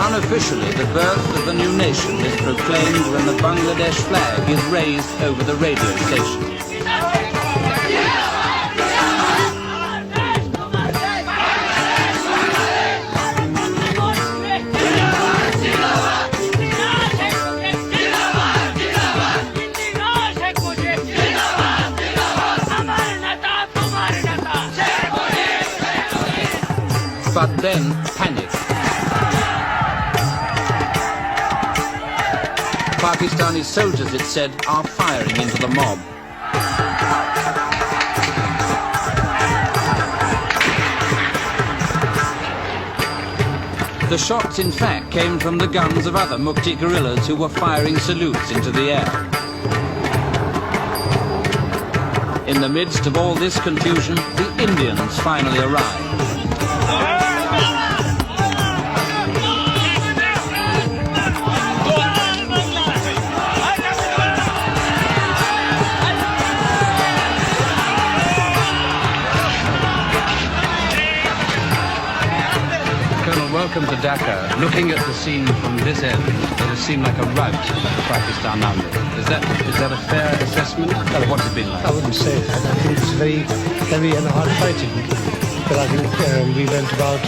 Unofficially, the birth of the new nation is proclaimed when the Bangladesh flag is raised over the radio station. But then, panic. Pakistani soldiers, it said, are firing into the mob. The shots, in fact, came from the guns of other Mukti guerrillas who were firing salutes into the air. In the midst of all this confusion, the Indians finally arrived. Welcome to Dhaka. Looking at the scene from this end, it has seemed like a rout of the Pakistan army. Is that a fair assessment of what's it been like? I wouldn't say that. I think it's very heavy and hard fighting. But I think we went about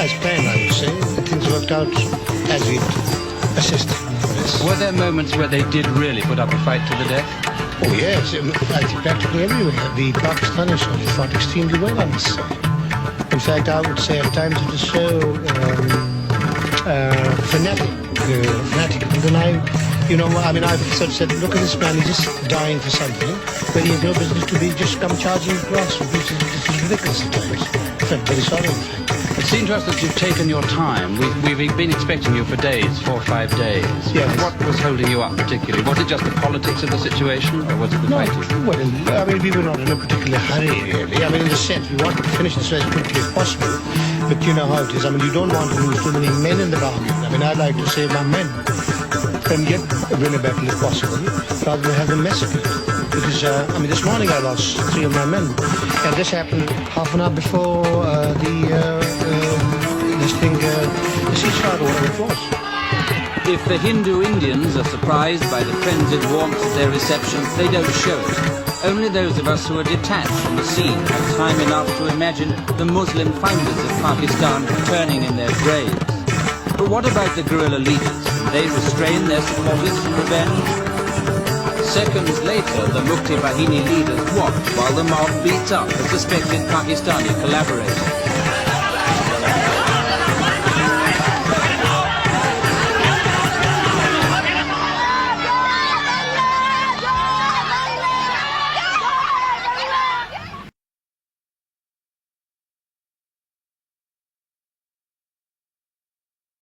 as planned, I would say. Things worked out as we assessed. Yes. Were there moments where they did really put up a fight to the death? Oh yes, I think practically everywhere. The Pakistanis fought extremely well, I must say. In fact, I would say at times it was so fanatic. And then I've sort of said, look at this man, he's just dying for something, but he has no business to be just come charging across. This is ridiculous at times. I felt very sorry, in fact. It seemed to us that you've taken your time. We've been expecting you for days, 4 or 5 days. Yes. What was holding you up particularly? Was it just the politics of the situation, or was it the fighting? Well, we were not in a particular hurry, really. In the sense, we wanted to finish this as quickly as possible. But you know how it is. You don't want to lose too many men in the bargain. I'd like to save my men and yet win a battle if possible, rather than have them massacred. Because, this morning I lost 3 of my men. And this happened half an hour before the ceasefire or whatever it was. If the Hindu Indians are surprised by the frenzied warmth of their reception, they don't show it. Only those of us who are detached from the scene have time enough to imagine the Muslim fighters of Pakistan turning in their graves. But what about the guerrilla leaders? They restrain their supporters from revenge? Seconds later, the Mukti Bahini leaders watch while the mob beats up a suspected Pakistani collaborator.